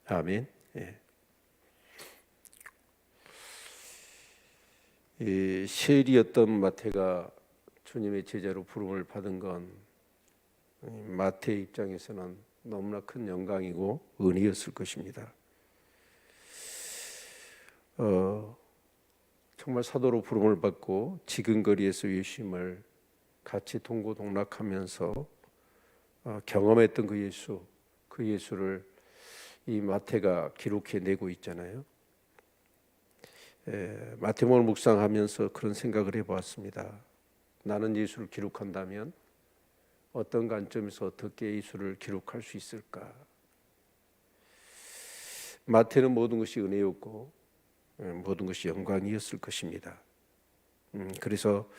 아멘. 예. 이 세리였던 마태가 주님의 제자로 부름을 받은 건 마태의 입장에서는 너무나 큰 영광이고 은혜였을 것입니다. 정말 사도로 부름을 받고 지근거리에서 예수님을 같이 동고동락하면서 경험했던 그 예수를 이 마태가 기록해내고 있잖아요. 마태복음을 묵상하면서 그런 생각을 해보았습니다. 나는 예수를 기록한다면 어떤 관점에서 어떻게 예수를 기록할 수 있을까? 마태는 모든 것이 은혜였고 모든 것이 영광이었을 것입니다. 그래서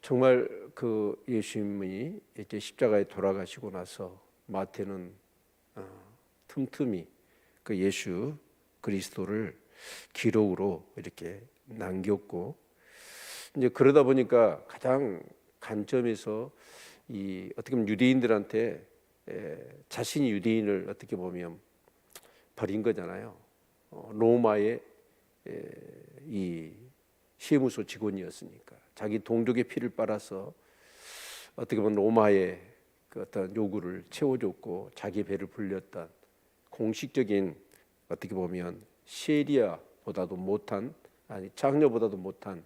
정말 그 예수님이 이제 십자가에 돌아가시고 나서 마태는 틈틈이 그 예수 그리스도를 기록으로 이렇게 남겼고, 이제 그러다 보니까 가장 관점에서 이 어떻게 보면 유대인들한테 자신이 유대인을 어떻게 보면 버린 거잖아요. 로마의 이 세무소 직원이었으니까 자기 동족의 피를 빨아서 어떻게 보면 로마의 그 어떤 요구를 채워줬고 자기 배를 불렸던 공식적인 어떻게 보면 세리야보다도 못한, 아니 장녀보다도 못한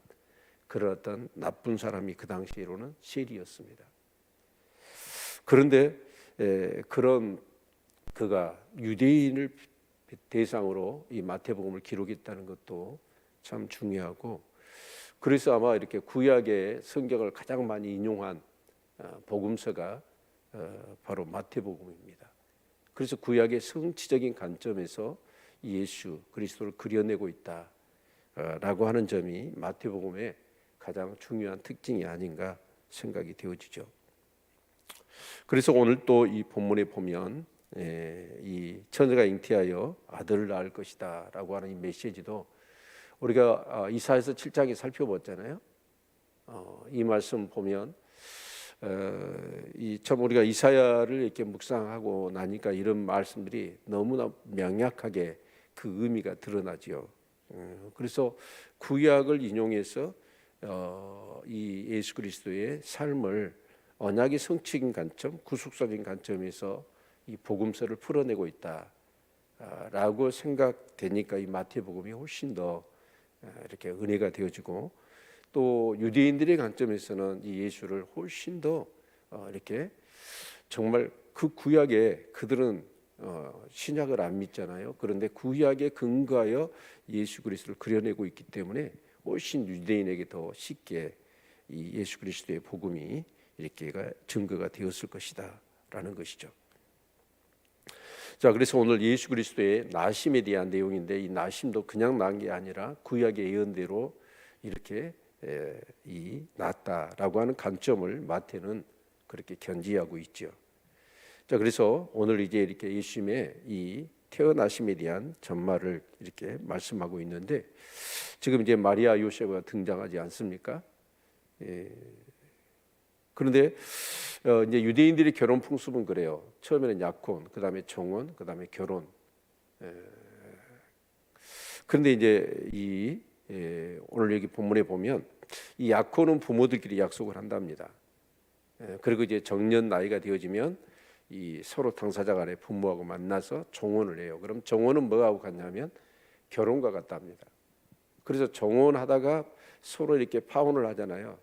그런 어떤 나쁜 사람이 그 당시로는 세리였습니다. 그런데 그런 그가 유대인을 대상으로 이 마태복음을 기록했다는 것도 참 중요하고, 그래서 아마 이렇게 구약의 성경을 가장 많이 인용한 복음서가 바로 마태복음입니다. 그래서 구약의 성취적인 관점에서 예수 그리스도를 그려내고 있다라고 하는 점이 마태복음의 가장 중요한 특징이 아닌가 생각이 되어지죠. 그래서 오늘 또 이 본문에 보면 이 처녀가 잉태하여 아들을 낳을 것이다 라고 하는 이 메시지도 우리가 이사야서 7장에 살펴봤잖아요. 이 말씀 보면 참 우리가 이사야를 이렇게 묵상하고 나니까 이런 말씀들이 너무나 명확하게 그 의미가 드러나지요. 그래서 구약을 인용해서 이 예수 그리스도의 삶을 언약의 성취적인 관점, 구속사적인 관점에서 이 복음서를 풀어내고 있다라고 생각되니까 이 마태복음이 훨씬 더 이렇게 은혜가 되어지고, 또 유대인들의 관점에서는 이 예수를 훨씬 더 이렇게 정말 그 구약에 그들은 신약을 안 믿잖아요. 그런데 구약에 근거하여 예수 그리스도를 그려내고 있기 때문에 훨씬 유대인에게 더 쉽게 이 예수 그리스도의 복음이 이렇게가 증거가 되었을 것이다라는 것이죠. 자, 그래서 오늘 예수 그리스도의 나심에 대한 내용인데, 이 나심도 그냥 난 게 아니라 구약의 예언대로 이렇게 이 낫다라고 하는 관점을 마태는 그렇게 견지하고 있죠. 자, 그래서 오늘 이제 이렇게 예수님의 이 태어나심에 대한 전말을 이렇게 말씀하고 있는데, 지금 이제 마리아 요셉가 등장하지 않습니까? 그런데 이제 유대인들의 결혼 풍습은 그래요. 처음에는 약혼, 그 다음에 정혼, 그 다음에 결혼. 그런데 이제 오늘 여기 본문에 보면 이 약혼은 부모들끼리 약속을 한답니다. 그리고 이제 정년 나이가 되어지면 이 서로 당사자 간에 부모하고 만나서 정혼을 해요. 그럼 정혼은 뭐하고 같냐면 결혼과 같답니다. 그래서 정혼하다가 서로 이렇게 파혼을 하잖아요.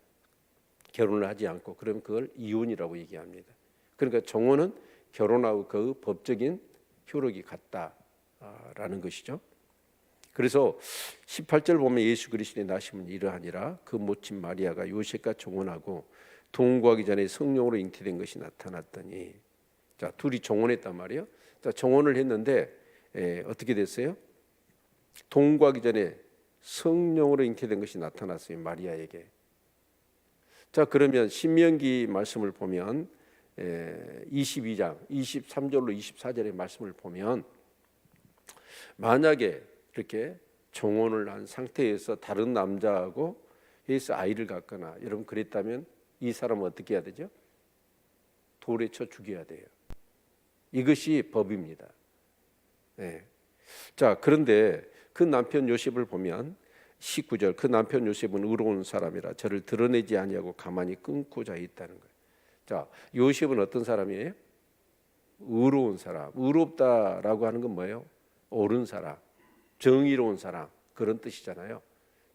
결혼을 하지 않고, 그럼 그걸 이혼이라고 얘기합니다. 그러니까 정혼은 결혼하고 그 법적인 효력이 같다라는 것이죠. 그래서 18절 보면 예수 그리스도의 나심은 이러하니라 그 모친 마리아가 요셉과 정혼하고 동거하기 전에 성령으로 잉태된 것이 나타났더니, 자, 둘이 정혼했단 말이에요. 자, 정혼을 했는데 어떻게 됐어요? 동거하기 전에 성령으로 잉태된 것이 나타났어요, 마리아에게. 자, 그러면 신명기 말씀을 보면 22장 23절로 24절의 말씀을 보면, 만약에 이렇게 정혼을 한 상태에서 다른 남자하고 해서 아이를 갖거나 여러분 그랬다면 이 사람은 어떻게 해야 되죠? 돌에 쳐 죽여야 돼요. 이것이 법입니다. 예. 자, 그런데 그 남편 요셉을 보면 19절, 그 남편 요셉은 의로운 사람이라 저를 드러내지 아니하고 가만히 끊고자 있다는 거예요. 자, 요셉은 어떤 사람이에요? 의로운 사람. 의롭다라고 하는 건 뭐예요? 옳은 사람, 정의로운 사람, 그런 뜻이잖아요.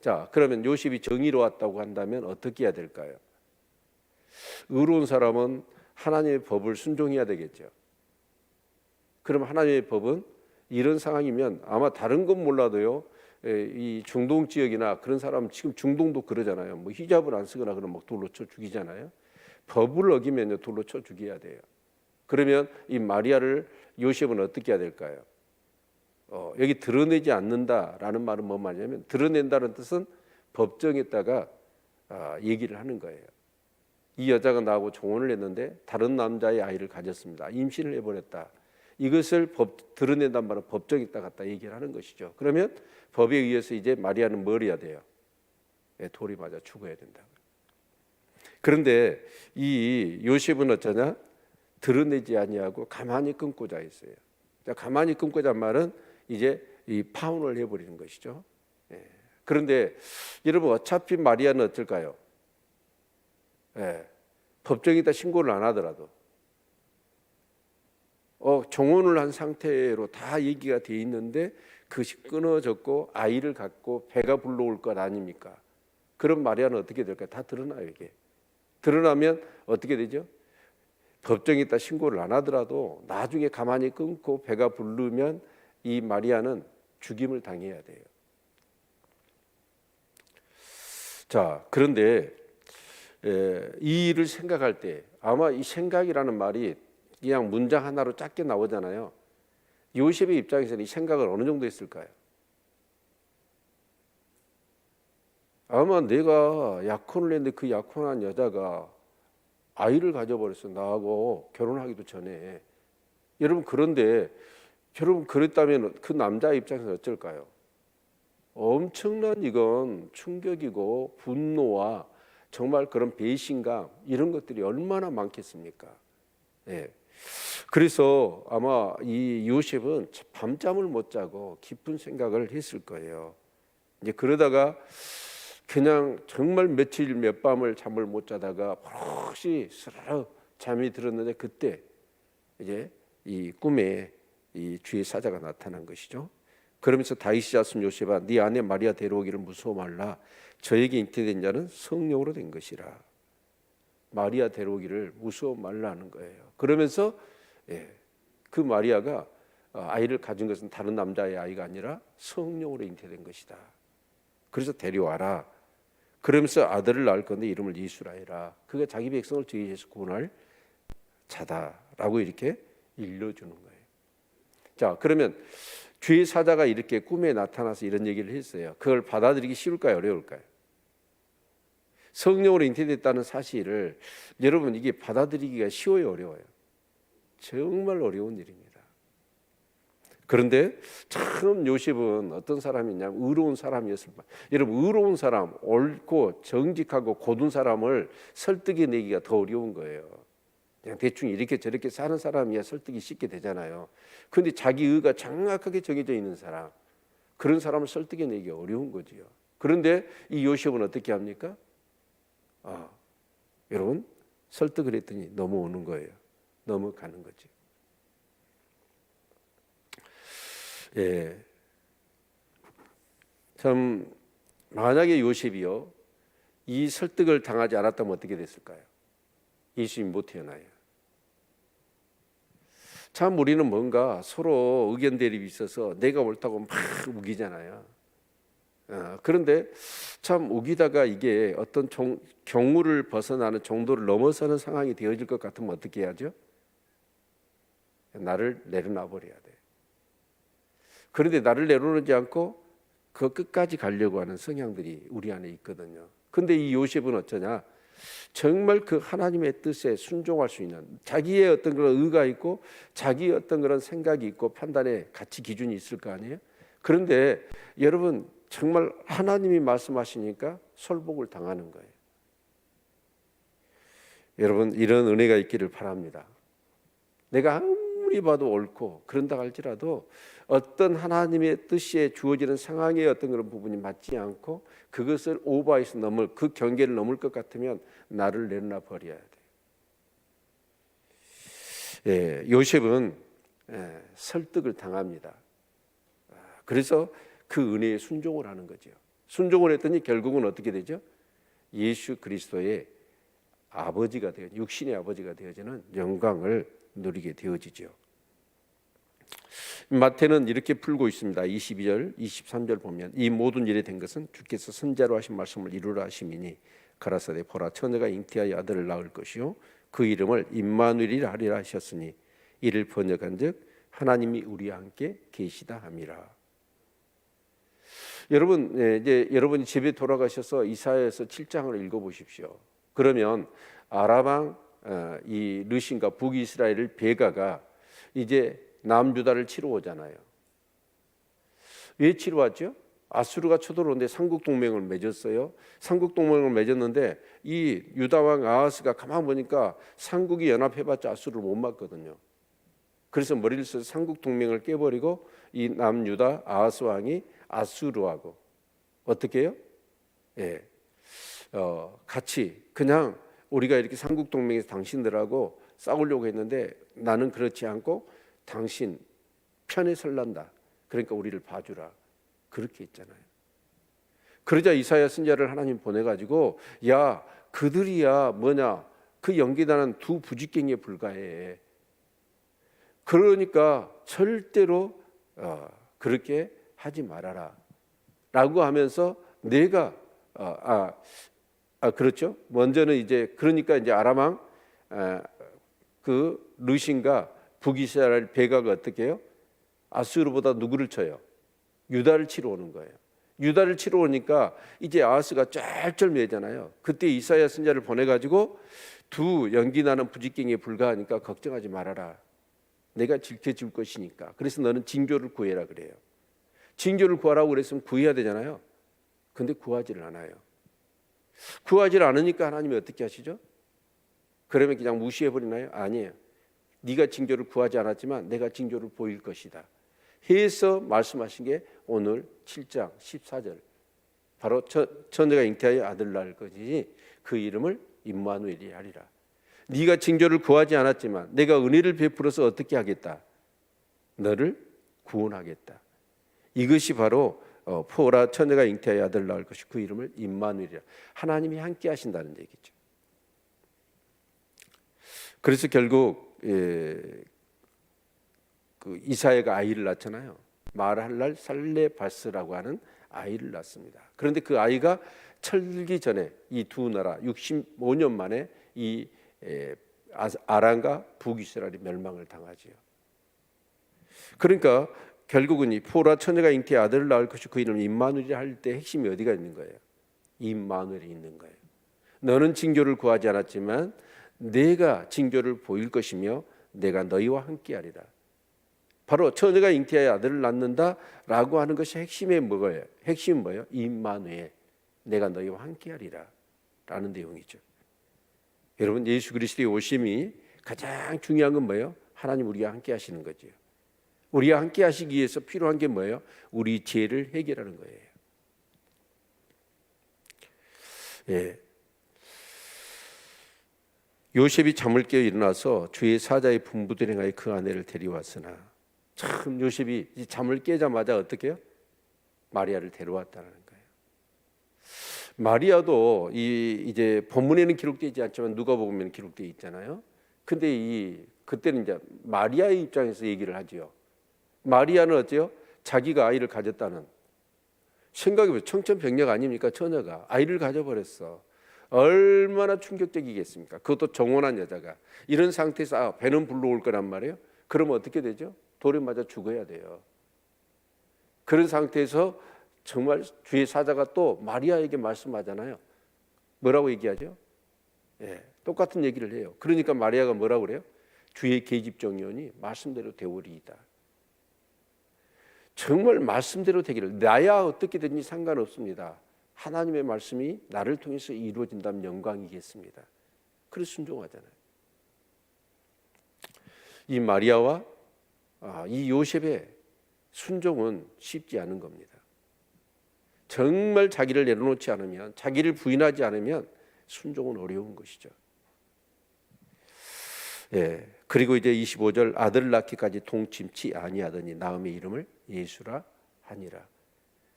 자, 그러면 요셉이 정의로웠다고 한다면 어떻게 해야 될까요? 의로운 사람은 하나님의 법을 순종해야 되겠죠. 그럼 하나님의 법은 이런 상황이면 아마 다른 건 몰라도요, 이 중동 지역이나 그런 사람, 지금 중동도 그러잖아요. 뭐 히잡을 안 쓰거나 그러면 막 돌로 쳐 죽이잖아요. 법을 어기면요 돌로 쳐 죽여야 돼요. 그러면 이 마리아를 요셉은 어떻게 해야 될까요? 여기 드러내지 않는다라는 말은 뭐 말이냐면, 드러낸다는 뜻은 법정에다가 얘기를 하는 거예요. 이 여자가 나하고 종혼을 했는데 다른 남자의 아이를 가졌습니다. 임신을 해버렸다. 이것을 드러낸단 말은 법정에다 갖다 얘기를 하는 것이죠. 그러면 법에 의해서 이제 마리아는 뭘 해야 돼요? 돌이 맞아 죽어야 된다. 그런데 이 요셉은 어쩌냐? 드러내지 아니하고 가만히 끊고자 했어요. 가만히 끊고자 말은 이제 이 파혼을 해버리는 것이죠. 그런데 여러분, 어차피 마리아는 어떨까요? 법정에다 신고를 안 하더라도 종혼을 한 상태로 다 얘기가 돼 있는데 그것이 끊어졌고 아이를 갖고 배가 불러올 것 아닙니까? 그럼 마리아는 어떻게 될까요? 다 드러나요. 이게 드러나면 어떻게 되죠? 법정에다 신고를 안 하더라도 나중에 가만히 끊고 배가 부르면 이 마리아는 죽임을 당해야 돼요. 자, 그런데 이 일을 생각할 때 아마 이 생각이라는 말이 그냥 문장 하나로 짧게 나오잖아요. 요셉의 입장에서는 이 생각을 어느 정도 했을까요? 아마 내가 약혼을 했는데 그 약혼한 여자가 아이를 가져버렸어. 나하고 결혼하기도 전에. 여러분, 그런데 여러분 그랬다면 그 남자 입장에서 어쩔까요? 엄청난 이건 충격이고 분노와 정말 그런 배신감, 이런 것들이 얼마나 많겠습니까? 그래서 아마 이 요셉은 밤잠을 못 자고 깊은 생각을 했을 거예요. 이제 그러다가 그냥 정말 며칠 몇 밤을 잠을 못 자다가 혹시 스르르 잠이 들었는데 그때 이제 이 꿈에 이 주의 사자가 나타난 것이죠. 그러면서 다윗이 잤음 요셉아, 네 아내 마리아 데려오기를 무서워 말라. 저에게 잉태된 자는 성령으로 된 것이라. 마리아 데려오기를 무서워 말라는 거예요. 그러면서 그 마리아가 아이를 가진 것은 다른 남자의 아이가 아니라 성령으로 잉태된 것이다. 그래서 데려와라. 그러면서 아들을 낳을 건데 이름을 예수라 해라. 그가 자기 백성을 죄에서 구원할 자다라고 이렇게 일러주는 거예요. 자, 그러면 주의 사자가 이렇게 꿈에 나타나서 이런 얘기를 했어요. 그걸 받아들이기 쉬울까요? 어려울까요? 성령으로 잉태됐다는 사실을 여러분, 이게 받아들이기가 쉬워요? 어려워요? 정말 어려운 일입니다. 그런데 참 요셉은 어떤 사람이냐면 의로운 사람이었을 거예요. 여러분, 의로운 사람, 옳고 정직하고 고든 사람을 설득해내기가 더 어려운 거예요. 그냥 대충 이렇게 저렇게 사는 사람이야 설득이 쉽게 되잖아요. 그런데 자기 의가 정확하게 정해져 있는 사람, 그런 사람을 설득해내기가 어려운 거지요. 그런데 이 요셉은 어떻게 합니까? 여러분, 설득을 했더니 넘어오는 거예요. 넘어가는 거지. 참, 만약에 요셉이요 이 설득을 당하지 않았다면 어떻게 됐을까요? 예수님이 못 태어나요. 참, 우리는 뭔가 서로 의견 대립이 있어서 내가 옳다고 막 우기잖아요. 그런데 참 우기다가 이게 어떤 경우를 벗어나는 정도를 넘어서는 상황이 되어질 것 같으면 어떻게 해야죠? 나를 내려놔 버려야 돼. 그런데 나를 내려놓지 않고 그 끝까지 가려고 하는 성향들이 우리 안에 있거든요. 근데 이 요셉은 어쩌냐? 정말 그 하나님의 뜻에 순종할 수 있는, 자기의 어떤 그런 의가 있고 자기의 어떤 그런 생각이 있고 판단의 가치 기준이 있을 거 아니에요. 그런데 여러분, 정말 하나님이 말씀하시니까 설복을 당하는 거예요. 여러분, 이런 은혜가 있기를 바랍니다. 내가 아무리 아무리 봐도 옳고 그런다 할지라도 어떤 하나님의 뜻에 주어지는 상황의 어떤 그런 부분이 맞지 않고 그것을 오버해서 넘을 그 경계를 넘을 것 같으면 나를 내려놔 버려야 돼. 요셉은 설득을 당합니다. 그래서 그 은혜에 순종을 하는 거죠. 순종을 했더니 결국은 어떻게 되죠? 예수 그리스도의 아버지가 되어 육신의 아버지가 되어지는 영광을 누리게 되어지죠. 마태는 이렇게 풀고 있습니다. 22절, 23절 보면 이 모든 일이 된 것은 주께서 선자로 하신 말씀을 이루라 하심이니 가라사대 보라 처녀가 잉태하여 아들을 낳을 것이요 그 이름을 임마누엘이라 하리라 하셨으니 이를 번역한즉 하나님이 우리와 함께 계시다 함이라. 여러분, 이제 여러분이 집에 돌아가셔서 이사야서 7장을 읽어보십시오. 그러면 아람 왕 이 르신과 북이스라엘 베가가 이제 남유다를 치러 오잖아요. 왜 치러 왔죠? 아수르가 쳐들어오는데 삼국 동맹을 맺었어요. 삼국 동맹을 맺었는데 이 유다 왕 아하스가 가만 보니까 삼국이 연합해봤자 아수르를 못 막거든요. 그래서 머리를 써서 삼국 동맹을 깨버리고 이 남유다 아하스 왕이 아수르하고 어떻게 해요? 같이 그냥 우리가 이렇게 삼국 동맹에서 당신들하고 싸우려고 했는데 나는 그렇지 않고 당신 편에 설란다. 그러니까 우리를 봐주라. 그렇게 했잖아요. 그러자 이사야 선지자를 하나님 보내가지고 야 그들이야 뭐냐 그 연기나는 두 부직갱이에 불과해. 그러니까 절대로 그렇게 하지 말아라 라고 하면서 내가 그렇죠. 먼저는 이제 그러니까 이제 아람 왕 그 르신과 북이스라엘 베가가 어떻게 해요? 아수르보다 누구를 쳐요? 유다를 치러 오는 거예요. 유다를 치러 오니까 이제 아하스가 쩔쩔매잖아요. 그때 이사야 선지자를 보내가지고 두 연기나는 부직갱이에 불과하니까 걱정하지 말아라. 내가 지켜줄 것이니까. 그래서 너는 징조를 구해라 그래요. 징조를 구하라고 그랬으면 구해야 되잖아요. 근데 구하지를 않아요. 구하지를 않으니까 하나님이 어떻게 하시죠? 그러면 그냥 무시해버리나요? 아니에요. 네가 징조를 구하지 않았지만 내가 징조를 보일 것이다 해서 말씀하신 게 오늘 7장 14절 바로 처녀가 잉태하여 아들을 낳을 것이니 그 이름을 임마누엘이 하리라. 네가 징조를 구하지 않았지만 내가 은혜를 베풀어서 어떻게 하겠다? 너를 구원하겠다. 이것이 바로 포라 처녀가 잉태하여 아들을 낳을 것이 그 이름을 임마누엘이라. 하나님이 함께 하신다는 얘기죠. 그래서 결국 그 이사야가 아이를 낳잖아요. 말할랄 살레바스라고 하는 아이를 낳습니다. 그런데 그 아이가 철기 전에 이 두 나라 65년 만에 이 아람과 북이스라엘이 멸망을 당하지요. 그러니까 결국은 이 포라 처녀가 잉태의 아들을 낳을 것이 그 이름을 임마누엘이라 할 때 핵심이 어디가 있는 거예요? 임마누엘이 있는 거예요. 너는 징조를 구하지 않았지만 내가 징조를 보일 것이며 내가 너희와 함께하리라. 바로 처녀가 잉태하여 아들을 낳는다라고 하는 것이 핵심이 뭐예요? 핵심은 뭐예요? 임마누엘, 내가 너희와 함께하리라 라는 내용이죠. 여러분 예수 그리스도의 오심이 가장 중요한 건 뭐예요? 하나님 우리와 함께 하시는 거죠. 우리와 함께 하시기 위해서 필요한 게 뭐예요? 우리 죄를 해결하는 거예요. 요셉이 잠을 깨어 일어나서 주의 사자의 분부대로 행하여 그 아내를 데려왔으나 참 요셉이 잠을 깨자마자 어떻게 해요? 마리아를 데려왔다는 거예요. 마리아도 이제 본문에는 기록되지 않지만 누가복음에는 기록되어 있잖아요. 근데 그때는 이제 마리아의 입장에서 얘기를 하지요. 마리아는 어때요? 자기가 아이를 가졌다는 생각해보세요. 청천벽력 아닙니까? 처녀가 아이를 가져버렸어. 얼마나 충격적이겠습니까? 그것도 정혼한 여자가 이런 상태에서 배는 불러올 거란 말이에요. 그러면 어떻게 되죠? 돌에 맞아 죽어야 돼요. 그런 상태에서 정말 주의 사자가 또 마리아에게 말씀하잖아요. 뭐라고 얘기하죠? 똑같은 얘기를 해요. 그러니까 마리아가 뭐라고 그래요? 주의 계집종이오니 말씀대로 되오리이다. 정말 말씀대로 되기를. 나야 어떻게 되든지 상관없습니다. 하나님의 말씀이 나를 통해서 이루어진다면 영광이겠습니다. 그래서 순종하잖아요. 이 마리아와 이 요셉의 순종은 쉽지 않은 겁니다. 정말 자기를 내려놓지 않으면, 자기를 부인하지 않으면 순종은 어려운 것이죠. 예. 그리고 이제 25절, 아들 낳기까지 동침치 아니하더니 나음의 이름을 예수라 하니라.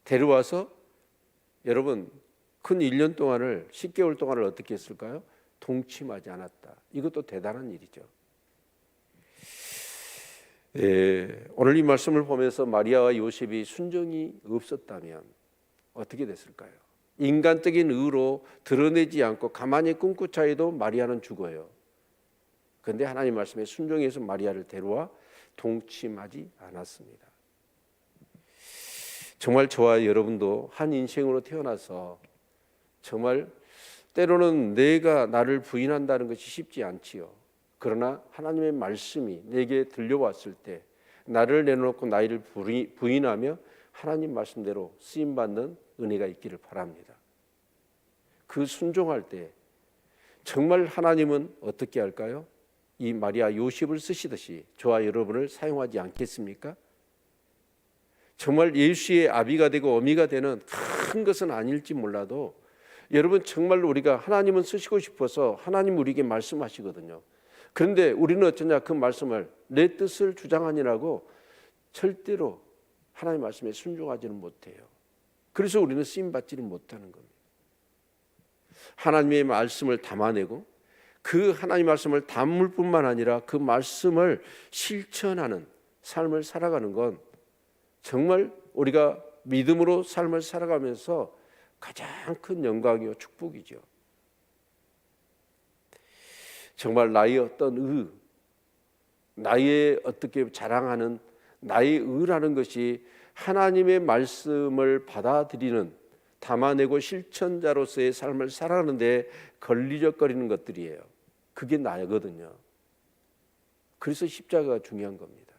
데려와서 여러분 큰 1년 동안을, 10개월 동안을 어떻게 했을까요? 동침하지 않았다. 이것도 대단한 일이죠. 예, 오늘 이 말씀을 보면서 마리아와 요셉이 순종이 없었다면 어떻게 됐을까요? 인간적인 의로 드러내지 않고 가만히 꿈꾸차에도 마리아는 죽어요. 그런데 하나님 말씀에 순종해서 마리아를 데려와 동침하지 않았습니다. 정말 저와 여러분도 한 인생으로 태어나서 정말 때로는 내가 나를 부인한다는 것이 쉽지 않지요. 그러나 하나님의 말씀이 내게 들려왔을 때 나를 내놓고 나를 부인하며 하나님 말씀대로 쓰임받는 은혜가 있기를 바랍니다. 그 순종할 때 정말 하나님은 어떻게 할까요? 이 마리아 요셉을 쓰시듯이 저와 여러분을 사용하지 않겠습니까? 정말 예수의 아비가 되고 어미가 되는 큰 것은 아닐지 몰라도 여러분 정말로 우리가 하나님은 쓰시고 싶어서 하나님 우리에게 말씀하시거든요. 그런데 우리는 어쩌냐, 그 말씀을 내 뜻을 주장하니라고 절대로 하나님 말씀에 순종하지는 못해요. 그래서 우리는 쓰임받지를 못하는 겁니다. 하나님의 말씀을 담아내고 그 하나님 말씀을 담을 뿐만 아니라 그 말씀을 실천하는 삶을 살아가는 건 정말 우리가 믿음으로 삶을 살아가면서 가장 큰 영광이요 축복이죠. 정말 나의 어떤 나의 어떻게 자랑하는 나의 의라는 것이 하나님의 말씀을 받아들이는, 담아내고 실천자로서의 삶을 살아가는데 걸리적거리는 것들이에요. 그게 나거든요. 그래서 십자가가 중요한 겁니다.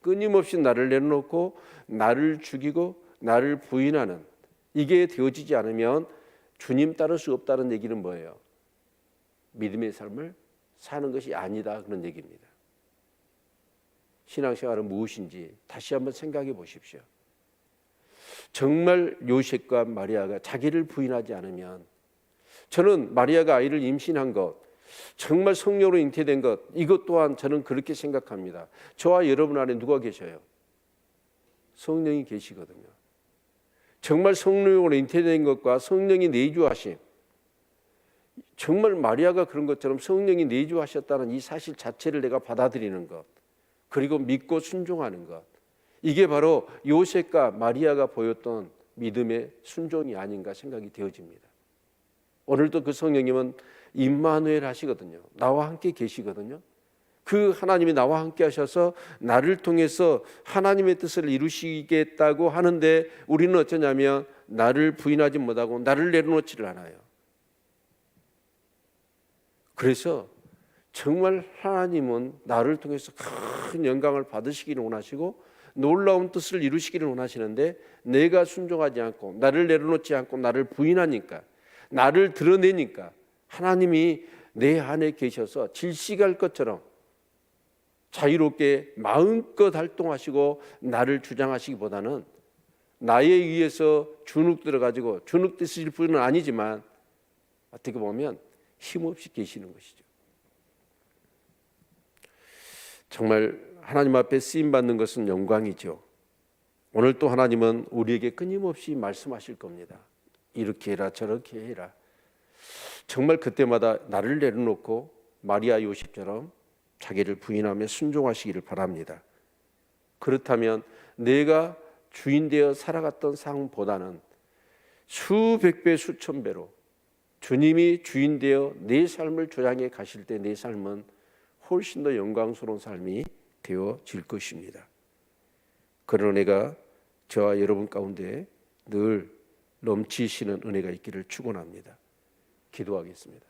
끊임없이 나를 내려놓고 나를 죽이고 나를 부인하는, 이게 되어지지 않으면 주님 따를 수 없다는 얘기는 뭐예요? 믿음의 삶을 사는 것이 아니다, 그런 얘기입니다. 신앙생활은 무엇인지 다시 한번 생각해 보십시오. 정말 요셉과 마리아가 자기를 부인하지 않으면, 저는 마리아가 아이를 임신한 것, 정말 성령으로 잉태된 것, 이것 또한 저는 그렇게 생각합니다. 저와 여러분 안에 누가 계셔요? 성령이 계시거든요. 정말 성령으로 잉태된 것과 성령이 내주하심, 정말 마리아가 그런 것처럼 성령이 내주하셨다는 이 사실 자체를 내가 받아들이는 것, 그리고 믿고 순종하는 것, 이게 바로 요셉과 마리아가 보였던 믿음의 순종이 아닌가 생각이 되어집니다. 오늘도 그 성령님은 임마누엘 하시거든요. 나와 함께 계시거든요. 그 하나님이 나와 함께 하셔서 나를 통해서 하나님의 뜻을 이루시겠다고 하는데 우리는 어쩌냐면 나를 부인하지 못하고 나를 내려놓지를 않아요. 그래서 정말 하나님은 나를 통해서 큰 영광을 받으시기를 원하시고 놀라운 뜻을 이루시기를 원하시는데, 내가 순종하지 않고 나를 내려놓지 않고 나를 부인하니까, 나를 드러내니까 하나님이 내 안에 계셔서 질식할 것처럼 자유롭게 마음껏 활동하시고 나를 주장하시기보다는 나에 의해서 주눅 들어가지고 주눅 드실 분은 아니지만 어떻게 보면 힘없이 계시는 것이죠. 정말 하나님 앞에 쓰임받는 것은 영광이죠. 오늘 또 하나님은 우리에게 끊임없이 말씀하실 겁니다. 이렇게 해라 저렇게 해라. 정말 그때마다 나를 내려놓고 마리아 요셉처럼 자기를 부인하며 순종하시기를 바랍니다. 그렇다면 내가 주인 되어 살아갔던 삶보다는 수백 배 수천 배로 주님이 주인 되어 내 삶을 조장해 가실 때 내 삶은 훨씬 더 영광스러운 삶이 되어질 것입니다. 그런 은혜가 저와 여러분 가운데 늘 넘치시는 은혜가 있기를 축원합니다. 기도하겠습니다.